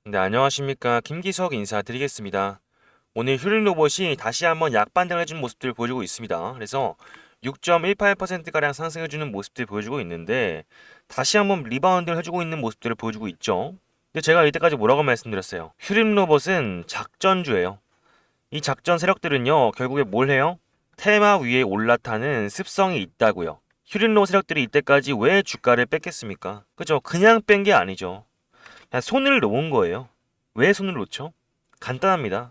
네, 안녕하십니까. 김기석 인사드리겠습니다. 오늘 휴림 로봇이 다시 한번 약반등을 해준 모습들을 보여주고 있습니다. 그래서 6.18%가량 상승해주는 모습들을 보여주고 있는데 다시 한번 리바운드를 해주고 있는 모습들을 보여주고 있죠. 근데 제가 이때까지 뭐라고 말씀드렸어요? 휴림 로봇은 작전주예요. 이 작전 세력들은요, 결국에 뭘 해요? 테마 위에 올라타는 습성이 있다고요. 휴림 로봇 세력들이 이때까지 왜 주가를 뺐겠습니까? 그죠? 그냥 뺀 게 아니죠. 그냥 손을 놓은 거예요. 왜 손을 놓죠? 간단합니다.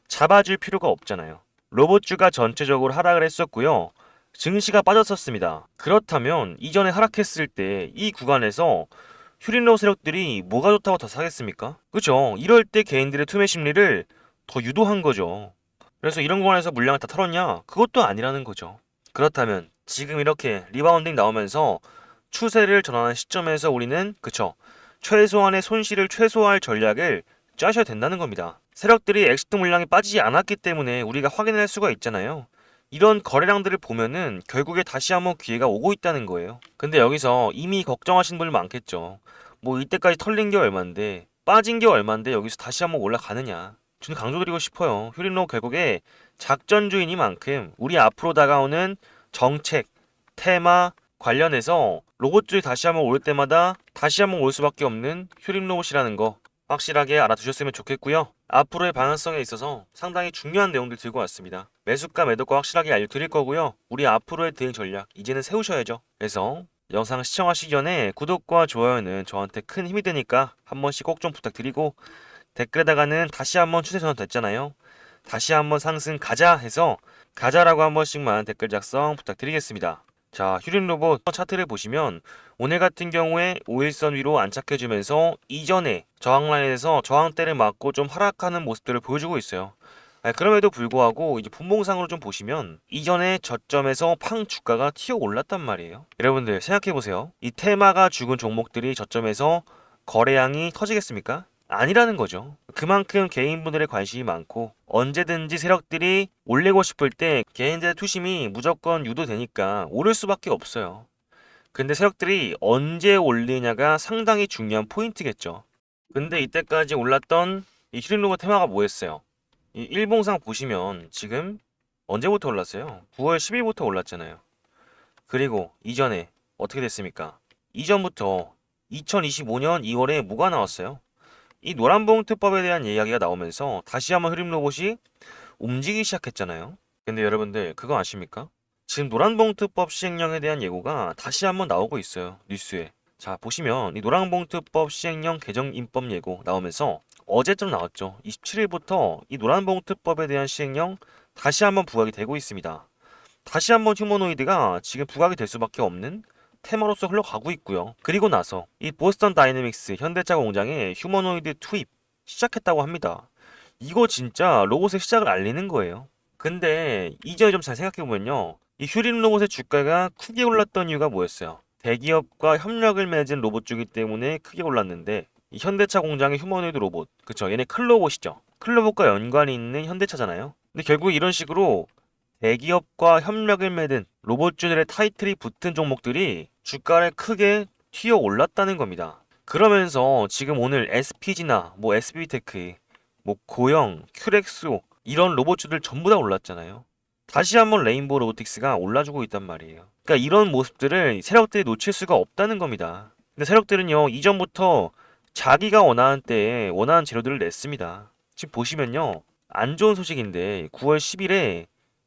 잡아줄 필요가 없잖아요. 로봇주가 전체적으로 하락을 했었고요. 증시가 빠졌었습니다. 그렇다면 이전에 하락했을 때 이 구간에서 휴린로우 세력들이 뭐가 좋다고 더 사겠습니까? 그죠? 이럴 때 개인들의 투매 심리를 더 유도한 거죠. 그래서 이런 구간에서 물량을 다 털었냐? 그것도 아니라는 거죠. 그렇다면 지금 이렇게 리바운딩 나오면서 추세를 전환한 시점에서 우리는 그쵸? 최소한의 손실을 최소화할 전략을 짜셔야 된다는 겁니다. 세력들이 엑시트 물량이 빠지지 않았기 때문에 우리가 확인할 수가 있잖아요. 이런 거래량들을 보면은 결국에 다시 한번 기회가 오고 있다는 거예요. 근데 여기서 이미 걱정하시는 분들 많겠죠. 뭐 이때까지 털린 게 얼만데 빠진 게 얼만데 여기서 다시 한번 올라가느냐. 저는 강조드리고 싶어요. 휴린로 결국에 작전주의니만큼 우리 앞으로 다가오는 정책, 테마 관련해서 로봇들이 다시 한번 올 때마다 다시 한번 올 수밖에 없는 휴림 로봇이라는 거 확실하게 알아두셨으면 좋겠고요. 앞으로의 방향성에 있어서 상당히 중요한 내용들 들고 왔습니다. 매수가 매도가 확실하게 알려드릴 거고요. 우리 앞으로의 대응 전략 이제는 세우셔야죠. 그래서 영상 시청하시기 전에 구독과 좋아요는 저한테 큰 힘이 되니까 한 번씩 꼭 좀 부탁드리고 댓글에다가는 다시 한번 추세 전환 됐잖아요. 다시 한번 상승 가자 해서 가자라고 한 번씩만 댓글 작성 부탁드리겠습니다. 자, 휴림 로봇 차트를 보시면 오늘 같은 경우에 5일선 위로 안착해주면서 이전에 저항 라인에서 저항대를 맞고 좀 하락하는 모습들을 보여주고 있어요. 그럼에도 불구하고 이제 분봉상으로 좀 보시면 이전에 저점에서 팡 주가가 튀어 올랐단 말이에요. 여러분들 생각해보세요. 이 테마가 죽은 종목들이 저점에서 거래량이 터지겠습니까? 아니라는 거죠. 그만큼 개인분들의 관심이 많고 언제든지 세력들이 올리고 싶을 때 개인들의 투심이 무조건 유도되니까 오를 수밖에 없어요. 근데 세력들이 언제 올리냐가 상당히 중요한 포인트겠죠. 근데 이때까지 올랐던 이 휴린로그 테마가 뭐였어요? 이 일봉상 보시면 지금 언제부터 올랐어요? 9월 10일부터 올랐잖아요. 그리고 이전에 어떻게 됐습니까? 이전부터 2025년 2월에 뭐가 나왔어요? 이 노란봉투법에 대한 이야기가 나오면서 다시 한번 흐림 로봇이 움직이기 시작했잖아요. 근데 여러분들 그거 아십니까? 지금 노란봉투법 시행령에 대한 예고가 다시 한번 나오고 있어요. 뉴스에. 자, 보시면 이 노란봉투법 시행령 개정 입법 예고 나오면서 어제쯤 나왔죠. 27일부터 이 노란봉투법에 대한 시행령 다시 한번 부각이 되고 있습니다. 다시 한번 휴머노이드가 지금 부각이 될 수밖에 없는 테마로서 흘러가고 있고요. 그리고 나서 이 보스턴 다이내믹스 현대차 공장에 휴머노이드 투입 시작했다고 합니다. 이거 진짜 로봇의 시작을 알리는 거예요. 근데 이전에 좀 잘 생각해보면요. 이 휴림 로봇의 주가가 크게 올랐던 이유가 뭐였어요? 대기업과 협력을 맺은 로봇주기 때문에 크게 올랐는데 이 현대차 공장의 휴머노이드 로봇 그쵸? 얘네 클로봇이죠. 클로봇과 연관이 있는 현대차잖아요. 근데 결국 이런 식으로 대기업과 협력을 맺은 로봇주들의 타이틀이 붙은 종목들이 주가를 크게 튀어 올랐다는 겁니다. 그러면서 지금 오늘 SPG나 뭐 SB테크, 뭐 고영, 큐렉소 이런 로봇주들 전부 다 올랐잖아요. 다시 한번 레인보우 로보틱스가 올라주고 있단 말이에요. 그러니까 이런 모습들을 세력들이 놓칠 수가 없다는 겁니다. 근데 세력들은요 이전부터 자기가 원하는 때에 원하는 재료들을 냈습니다. 지금 보시면요 안 좋은 소식인데 9월 10일에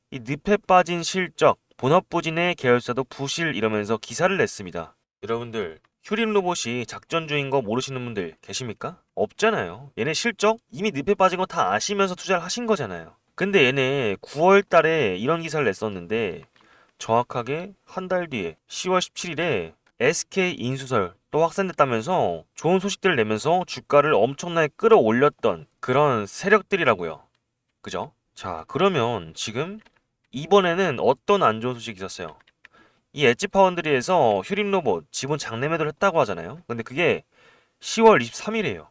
이 늪에 빠진 실적, 본업부진의 계열사도 부실 이러면서 기사를 냈습니다. 여러분들 휴림 로봇이 작전주인 거 모르시는 분들 계십니까? 없잖아요. 얘네 실적 이미 늪에 빠진 거 다 아시면서 투자를 하신 거잖아요. 근데 얘네 9월 달에 이런 기사를 냈었는데 정확하게 한 달 뒤에 10월 17일에 SK 인수설 또 확산됐다면서 좋은 소식들을 내면서 주가를 엄청나게 끌어올렸던 그런 세력들이라고요. 그죠? 자, 그러면 지금 이번에는 어떤 안 좋은 소식이 있었어요? 이 엣지 파운드리에서 휴림 로봇 지분 장래 매도를 했다고 하잖아요. 근데 그게 10월 23일이에요.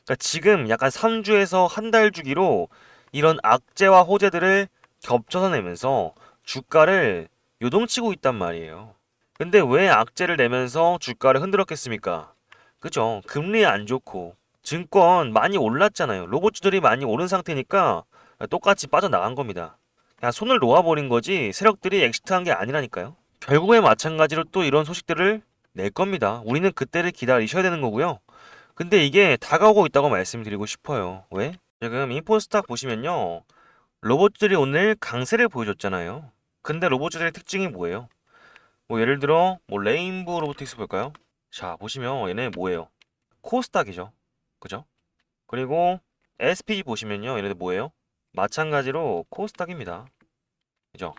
그러니까 지금 약간 3주에서 한 달 주기로 이런 악재와 호재들을 겹쳐서 내면서 주가를 요동치고 있단 말이에요. 근데 왜 악재를 내면서 주가를 흔들었겠습니까? 그죠? 금리 안 좋고 증권 많이 올랐잖아요. 로봇주들이 많이 오른 상태니까 똑같이 빠져나간 겁니다. 그냥 손을 놓아버린 거지 세력들이 엑시트한 게 아니라니까요. 결국에 마찬가지로 또 이런 소식들을 낼 겁니다. 우리는 그때를 기다리셔야 되는 거고요. 근데 이게 다가오고 있다고 말씀드리고 싶어요. 왜? 지금 인포스탁 보시면요. 로봇들이 오늘 강세를 보여줬잖아요. 근데 로봇들의 특징이 뭐예요? 뭐 예를 들어 뭐 레인보우 로보틱스 볼까요? 자 보시면 얘네 뭐예요? 코스닥이죠. 그죠? 그리고 SPG 보시면요. 얘네들 뭐예요? 마찬가지로 코스닥입니다. 그죠?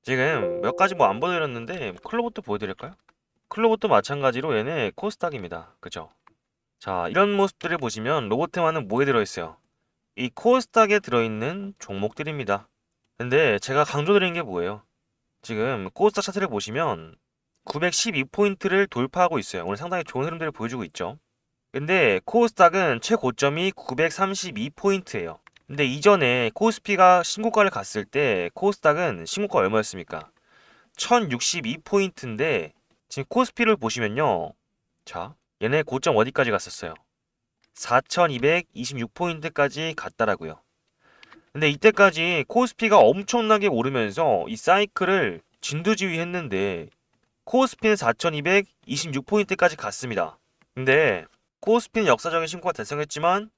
지금 몇 가지 뭐 안 보여드렸는데 클로봇도 보여드릴까요? 클로봇도 마찬가지로 얘네 코스닥입니다. 그죠? 자 이런 모습들을 보시면 로보트만은 뭐에 들어있어요? 이 코스닥에 들어있는 종목들입니다. 근데 제가 강조드리는 게 뭐예요? 지금 코스닥 차트를 보시면 912포인트를 돌파하고 있어요. 오늘 상당히 좋은 흐름들을 보여주고 있죠. 근데 코스닥은 최고점이 932포인트예요. 근데 이전에 코스피가 신고가를 갔을 때 코스닥은 신고가 얼마였습니까? 1062포인트인데 지금 코스피를 보시면요. 자, 얘네 고점 어디까지 갔었어요? 4226포인트까지 갔다라고요. 근데 이때까지 코스피가 엄청나게 오르면서 이 사이클을 진두지휘했는데 코스피는 4226포인트까지 갔습니다. 근데 코스피는 역사적인 신고가 달성했지만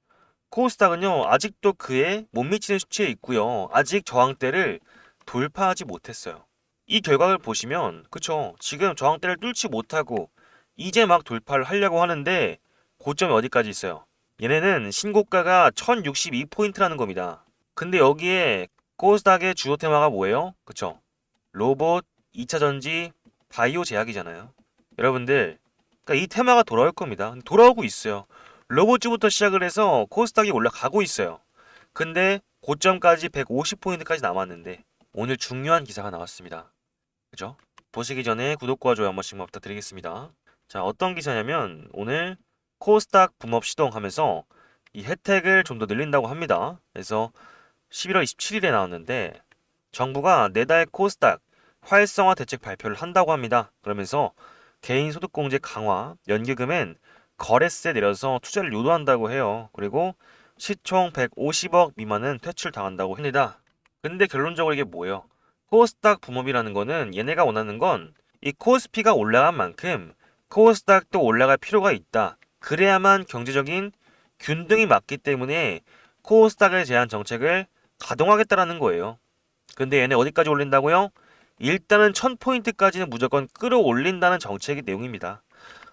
코스닥은요 아직도 그에 못 미치는 수치에 있고요. 아직 저항대를 돌파하지 못했어요. 이 결과를 보시면 그쵸 지금 저항대를 뚫지 못하고 이제 막 돌파를 하려고 하는데 고점이 어디까지 있어요? 얘네는 신고가가 1062포인트라는 겁니다. 근데 여기에 코스닥의 주요 테마가 뭐예요? 그쵸? 로봇, 2차 전지, 바이오 제약이잖아요. 여러분들, 그러니까 이 테마가 돌아올 겁니다. 돌아오고 있어요. 로봇주부터 시작을 해서 코스닥이 올라가고 있어요. 근데 고점까지 150포인트까지 남았는데 오늘 중요한 기사가 나왔습니다. 그죠? 보시기 전에 구독과 좋아요 한 번씩만 부탁드리겠습니다. 자, 어떤 기사냐면 오늘 코스닥 붐업 시동하면서 이 혜택을 좀 더 늘린다고 합니다. 그래서 11월 27일에 나왔는데 정부가 내달 코스닥 활성화 대책 발표를 한다고 합니다. 그러면서 개인소득공제 강화, 연기금엔 거래세 내려서 투자를 유도한다고 해요. 그리고 시총 150억 미만은 퇴출당한다고 합니다. 근데 결론적으로 이게 뭐예요? 코스닥 붐업이라는 거는 얘네가 원하는 건 이 코스피가 올라간 만큼 코스닥도 올라갈 필요가 있다. 그래야만 경제적인 균등이 맞기 때문에 코스닥에 대한 정책을 가동하겠다라는 거예요. 근데 얘네 어디까지 올린다고요? 일단은 1000포인트까지는 무조건 끌어올린다는 정책의 내용입니다.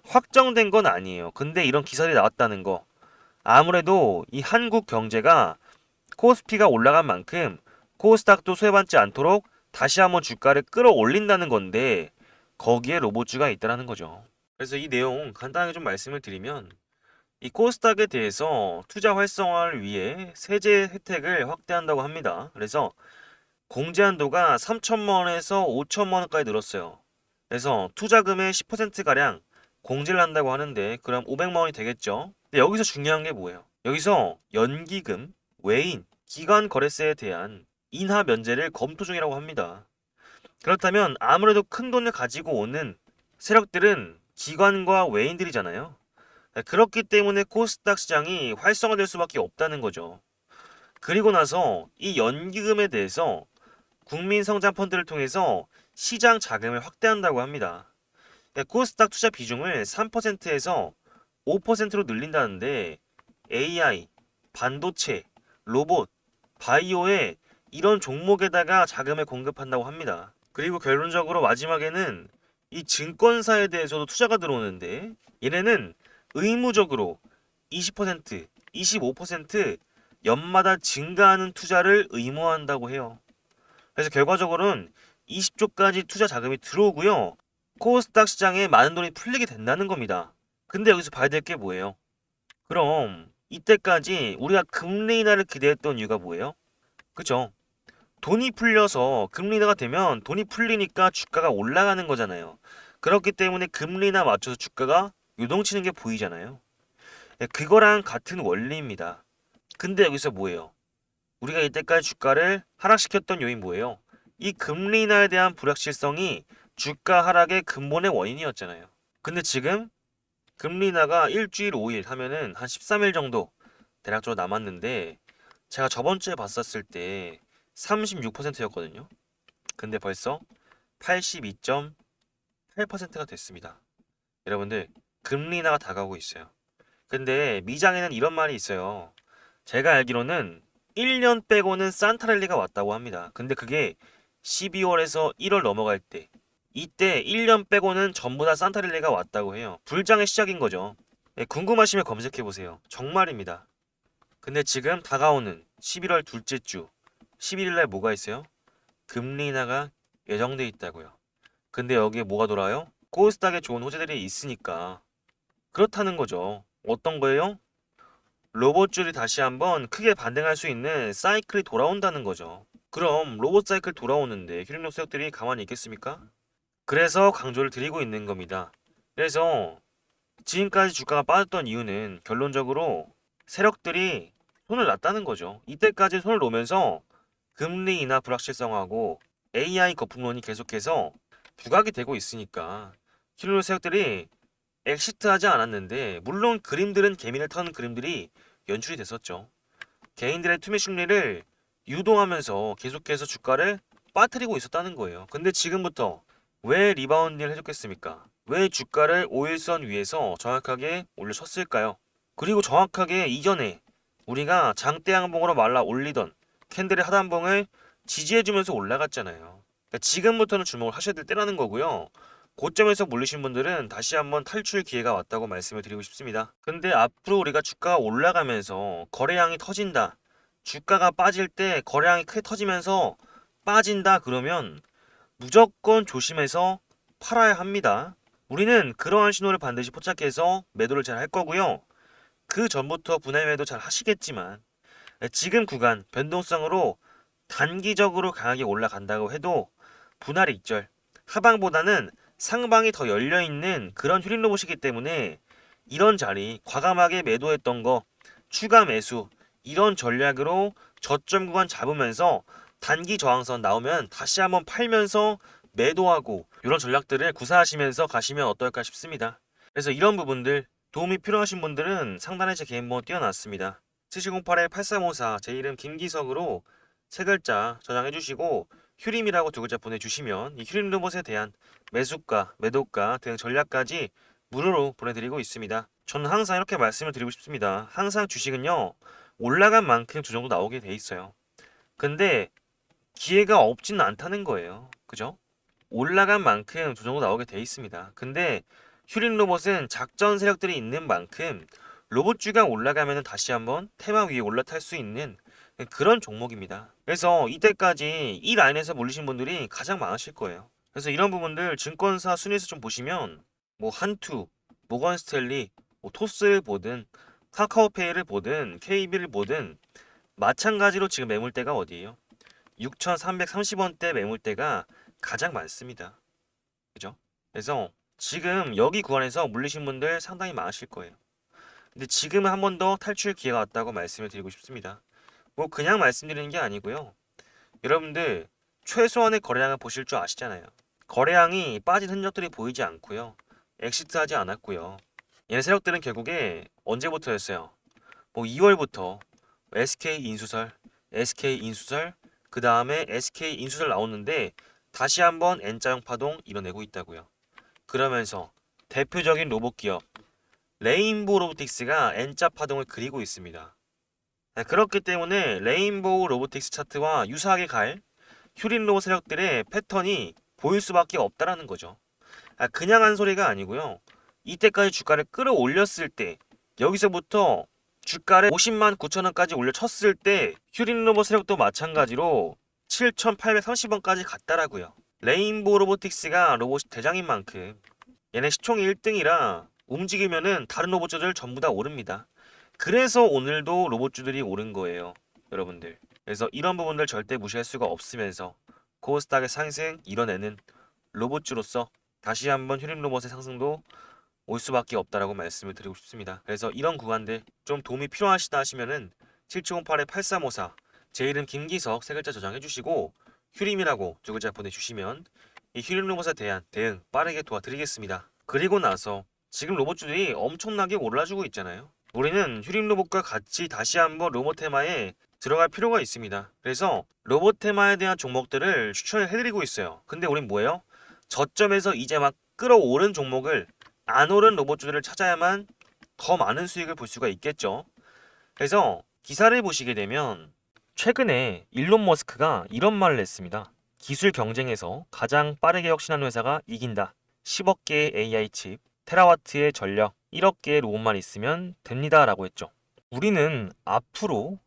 확정된 건 아니에요. 근데 이런 기사들이 나왔다는 거. 아무래도 이 한국 경제가 코스피가 올라간 만큼 코스닥도 수혜받지 않도록 다시 한번 주가를 끌어올린다는 건데 거기에 로봇주가 있다는 거죠. 그래서 이 내용 간단하게 좀 말씀을 드리면 이 코스닥에 대해서 투자 활성화를 위해 세제 혜택을 확대한다고 합니다. 그래서 공제 한도가 3천만 원에서 5천만 원까지 늘었어요. 그래서 투자금의 10%가량 공제를 한다고 하는데 그럼 500만 원이 되겠죠. 근데 여기서 중요한 게 뭐예요? 여기서 연기금, 외인, 기관 거래세에 대한 인하 면제를 검토 중이라고 합니다. 그렇다면 아무래도 큰 돈을 가지고 오는 세력들은 기관과 외인들이잖아요. 그렇기 때문에 코스닥 시장이 활성화될 수밖에 없다는 거죠. 그리고 나서 이 연기금에 대해서 국민성장펀드를 통해서 시장 자금을 확대한다고 합니다. 코스닥 투자 비중을 3%에서 5%로 늘린다는데 AI, 반도체, 로봇, 바이오에 이런 종목에다가 자금을 공급한다고 합니다. 그리고 결론적으로 마지막에는 이 증권사에 대해서도 투자가 들어오는데 얘네는 의무적으로 20%, 25% 연마다 증가하는 투자를 의무화한다고 해요. 그래서 결과적으로는 20조까지 투자 자금이 들어오고요. 코스닥 시장에 많은 돈이 풀리게 된다는 겁니다. 근데 여기서 봐야 될 게 뭐예요? 그럼 이때까지 우리가 금리 인하를 기대했던 이유가 뭐예요? 그죠? 돈이 풀려서 금리 인하가 되면 돈이 풀리니까 주가가 올라가는 거잖아요. 그렇기 때문에 금리 인하 맞춰서 주가가 요동치는 게 보이잖아요. 그거랑 같은 원리입니다. 근데 여기서 뭐예요? 우리가 이때까지 주가를 하락시켰던 요인 뭐예요? 이 금리 인하에 대한 불확실성이 주가 하락의 근본의 원인이었잖아요. 근데 지금 금리 인하가 일주일 5일 하면은 한 13일 정도 대략적으로 남았는데 제가 저번 주에 봤었을 때 36%였거든요. 근데 벌써 82.8%가 됐습니다. 여러분들, 금리 인하가 다가오고 있어요. 근데 미장에는 이런 말이 있어요. 제가 알기로는 1년 빼고는 산타랠리가 왔다고 합니다. 근데 그게 12월에서 1월 넘어갈 때, 이때 1년 빼고는 전부 다 산타랠리가 왔다고 해요. 불장의 시작인 거죠. 예, 궁금하시면 검색해 보세요. 정말입니다. 근데 지금 다가오는 11월 둘째 주 11일 날 뭐가 있어요? 금리 인하가 예정돼 있다고요. 근데 여기에 뭐가 돌아요? 코스닥에 좋은 호재들이 있으니까 그렇다는 거죠. 어떤 거예요? 로봇줄이 다시 한번 크게 반등할 수 있는 사이클이 돌아온다는 거죠. 그럼 로봇 사이클 돌아오는데 히링록 세력들이 가만히 있겠습니까? 그래서 강조를 드리고 있는 겁니다. 그래서 지금까지 주가가 빠졌던 이유는 결론적으로 세력들이 손을 놨다는 거죠. 이때까지 손을 놓으면서 금리 인하 불확실성하고 AI 거품론이 계속해서 부각이 되고 있으니까 히ring록 세력들이 엑시트하지 않았는데 물론 그림들은 개미를 터는 그림들이 연출이 됐었죠. 개인들의 투매 심리를 유도하면서 계속해서 주가를 빠뜨리고 있었다는 거예요. 근데 지금부터 왜 리바운딩을 해줬겠습니까? 왜 주가를 5일선 위에서 정확하게 올려쳤을까요? 그리고 정확하게 이전에 우리가 장대 양봉으로 말라 올리던 캔들의 하단봉을 지지해주면서 올라갔잖아요. 그러니까 지금부터는 주목을 하셔야 될 때라는 거고요. 고점에서 물리신 분들은 다시 한번 탈출 기회가 왔다고 말씀을 드리고 싶습니다. 근데 앞으로 우리가 주가가 올라가면서 거래량이 터진다. 주가가 빠질 때 거래량이 크게 터지면서 빠진다 그러면 무조건 조심해서 팔아야 합니다. 우리는 그러한 신호를 반드시 포착해서 매도를 잘 할 거고요. 그 전부터 분할 매도 잘 하시겠지만 지금 구간 변동성으로 단기적으로 강하게 올라간다고 해도 분할 익절 하방보다는 상방이 더 열려있는 그런 휴림 로봇이기 때문에 이런 자리 과감하게 매도했던 거 추가 매수 이런 전략으로 저점 구간 잡으면서 단기 저항선 나오면 다시 한번 팔면서 매도하고 이런 전략들을 구사하시면서 가시면 어떨까 싶습니다. 그래서 이런 부분들 도움이 필요하신 분들은 상단에 제 개인 번호 띄워놨습니다. 7708-8354 제 이름 김기석으로 세 글자 저장해 주시고 휴림이라고 두 글자 보내주시면 이 휴림 로봇에 대한 매수가, 매도가 등 전략까지 무료로 보내드리고 있습니다. 저는 항상 이렇게 말씀을 드리고 싶습니다. 항상 주식은요 올라간 만큼 조정도 나오게 돼 있어요. 근데 기회가 없지는 않다는 거예요. 그죠? 올라간 만큼 조정도 나오게 돼 있습니다. 근데 휴림 로봇은 작전 세력들이 있는 만큼 로봇주가 올라가면 다시 한번 테마 위에 올라탈 수 있는 그런 종목입니다. 그래서 이때까지 이 라인에서 몰리신 분들이 가장 많으실 거예요. 그래서 이런 부분들 증권사 순위에서 좀 보시면 뭐 한투, 모건스탠리, 뭐 토스를 보든 카카오페이를 보든 KB를 보든 마찬가지로 지금 매물대가 어디예요? 6,330원대 매물대가 가장 많습니다. 그죠? 그래서 지금 여기 구간에서 물리신 분들 상당히 많으실 거예요. 근데 지금은 한 번 더 탈출 기회가 왔다고 말씀을 드리고 싶습니다. 뭐 그냥 말씀드리는 게 아니고요. 여러분들 최소한의 거래량을 보실 줄 아시잖아요. 거래량이 빠진 흔적들이 보이지 않고요. 엑시트하지 않았고요. 얘네 세력들은 결국에 언제부터였어요? 뭐 2월부터 SK인수설, SK인수설, 그 다음에 SK인수설 나오는데 다시 한번 N자형 파동 이뤄내고 있다고요. 그러면서 대표적인 로봇 기업 레인보우 로보틱스가 N자 파동을 그리고 있습니다. 그렇기 때문에 레인보우 로보틱스 차트와 유사하게 갈 휴림 로봇 세력들의 패턴이 보일 수밖에 없다라는 거죠. 그냥 한 소리가 아니고요. 이때까지 주가를 끌어올렸을 때 여기서부터 주가를 50만 9천원까지 올려쳤을 때 휴림 로봇 세력도 마찬가지로 7,830원까지 갔다라고요. 레인보우 로보틱스가 로봇 대장인 만큼 얘네 시총이 1등이라 움직이면은 다른 로봇주들 전부 다 오릅니다. 그래서 오늘도 로봇주들이 오른 거예요. 여러분들. 그래서 이런 부분들 절대 무시할 수가 없으면서 코스닥의 상승 이뤄내는 로봇주로서 다시 한번 휴림 로봇의 상승도 올 수밖에 없다라고 말씀을 드리고 싶습니다. 그래서 이런 구간들 좀 도움이 필요하시다 하시면은 7708-8354 제 이름 김기석 세 글자 저장해 주시고 휴림이라고 두 글자 보내주시면 이 휴림 로봇에 대한 대응 빠르게 도와드리겠습니다. 그리고 나서 지금 로봇주들이 엄청나게 올라주고 있잖아요. 우리는 휴림 로봇과 같이 다시 한번 로봇 테마에 들어갈 필요가 있습니다. 그래서 로봇 테마에 대한 종목들을 추천을 해드리고 있어요. 근데 우린 뭐예요? 저점에서 이제 막 끌어오른 종목을 안 오른 로봇주들을 찾아야만 더 많은 수익을 볼 수가 있겠죠. 그래서 기사를 보시게 되면 최근에 일론 머스크가 이런 말을 했습니다. 기술 경쟁에서 가장 빠르게 혁신하는 회사가 이긴다. 10억 개의 AI 칩, 테라와트의 전력, 1억 개의 로봇만 있으면 됩니다. 라고 했죠. 우리는 앞으로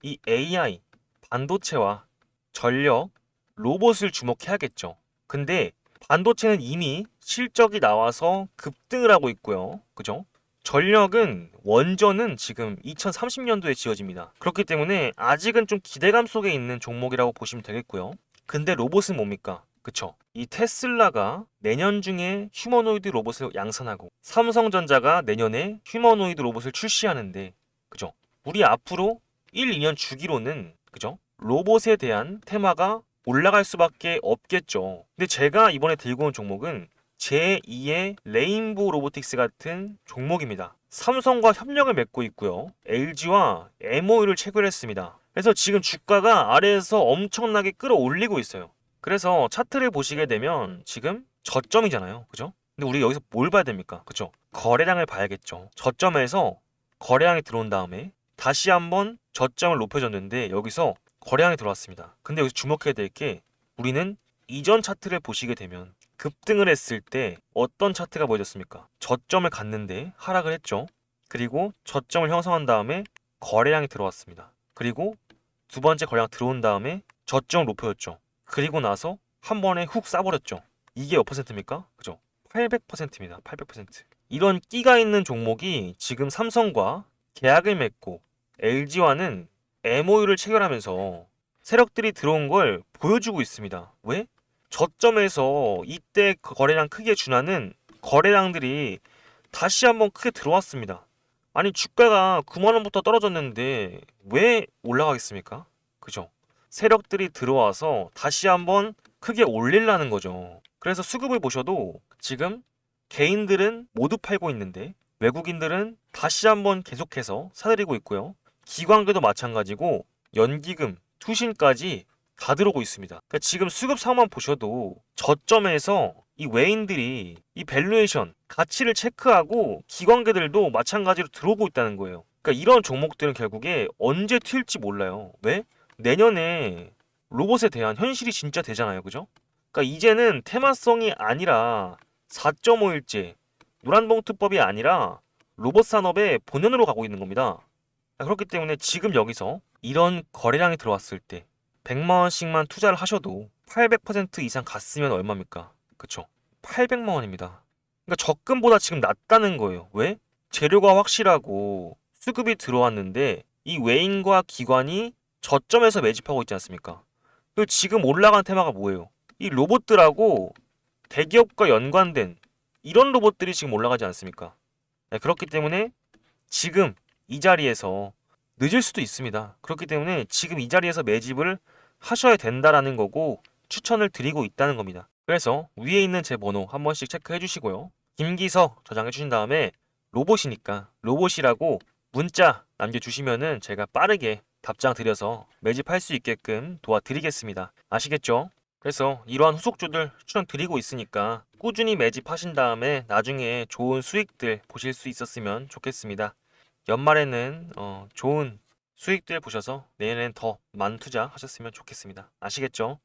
이 AI, 반도체와 전력, 로봇을 주목해야겠죠. 근데 반도체는 이미 실적이 나와서 급등을 하고 있고요. 그죠? 전력은 원전은 지금 2030년도에 지어집니다. 그렇기 때문에 아직은 좀 기대감 속에 있는 종목이라고 보시면 되겠고요. 근데 로봇은 뭡니까? 그쵸? 이 테슬라가 내년 중에 휴머노이드 로봇을 양산하고 삼성전자가 내년에 휴머노이드 로봇을 출시하는데 그죠? 우리 앞으로 1, 2년 주기로는 그죠? 로봇에 대한 테마가 올라갈 수밖에 없겠죠. 근데 제가 이번에 들고 온 종목은 제2의 레인보우 로보틱스 같은 종목입니다. 삼성과 협력을 맺고 있고요. LG와 MOU를 체결했습니다. 그래서 지금 주가가 아래에서 엄청나게 끌어올리고 있어요. 그래서 차트를 보시게 되면 지금 저점이잖아요. 그죠? 근데 우리 여기서 뭘 봐야 됩니까? 그죠? 거래량을 봐야겠죠. 저점에서 거래량이 들어온 다음에 다시 한번 저점을 높여줬는데 여기서 거래량이 들어왔습니다. 근데 여기서 주목해야 될 게 우리는 이전 차트를 보시게 되면 급등을 했을 때 어떤 차트가 보여졌습니까? 저점을 갔는데 하락을 했죠. 그리고 저점을 형성한 다음에 거래량이 들어왔습니다. 그리고 두 번째 거래량 들어온 다음에 저점을 높여줬죠. 그리고 나서 한 번에 훅 싸버렸죠. 이게 몇 퍼센트입니까? 그죠? 800%입니다. 800%. 이런 끼가 있는 종목이 지금 삼성과 계약을 맺고 LG와는 MOU를 체결하면서 세력들이 들어온 걸 보여주고 있습니다. 왜? 저점에서 이때 거래량 크게 준하는 거래량들이 다시 한번 크게 들어왔습니다. 아니 주가가 9만 원부터 떨어졌는데 왜 올라가겠습니까? 그죠? 세력들이 들어와서 다시 한번 크게 올리려는 거죠. 그래서 수급을 보셔도 지금 개인들은 모두 팔고 있는데 외국인들은 다시 한번 계속해서 사들이고 있고요. 기관계도 마찬가지고 연기금, 투신까지 다 들어오고 있습니다. 그러니까 지금 수급 상황만 보셔도 저점에서 이 외인들이 이 밸류에이션, 가치를 체크하고 기관계들도 마찬가지로 들어오고 있다는 거예요. 그러니까 이런 종목들은 결국에 언제 튈지 몰라요. 왜? 내년에 로봇에 대한 현실이 진짜 되잖아요. 그죠? 그러니까 이제는 테마성이 아니라 4.5일제, 노란봉투법이 아니라 로봇 산업의 본연으로 가고 있는 겁니다. 그렇기 때문에 지금 여기서 이런 거래량이 들어왔을 때 100만 원씩만 투자를 하셔도 800% 이상 갔으면 얼마입니까? 그쵸? 800만 원입니다. 그러니까 적금보다 지금 낫다는 거예요. 왜? 재료가 확실하고 수급이 들어왔는데 이 외인과 기관이 저점에서 매집하고 있지 않습니까? 그리고 지금 올라간 테마가 뭐예요? 이 로봇들하고 대기업과 연관된 이런 로봇들이 지금 올라가지 않습니까? 네, 그렇기 때문에 지금 이 자리에서 늦을 수도 있습니다. 그렇기 때문에 지금 이 자리에서 매집을 하셔야 된다라는 거고 추천을 드리고 있다는 겁니다. 그래서 위에 있는 제 번호 한 번씩 체크해 주시고요. 김기서 저장해 주신 다음에 로봇이니까 로봇이라고 문자 남겨주시면은 제가 빠르게 답장 드려서 매집할 수 있게끔 도와드리겠습니다. 아시겠죠? 그래서 이러한 후속주들 추천 드리고 있으니까 꾸준히 매집하신 다음에 나중에 좋은 수익들 보실 수 있었으면 좋겠습니다. 연말에는 좋은 수익들 보셔서 내년엔 더 많은 투자 하셨으면 좋겠습니다. 아시겠죠?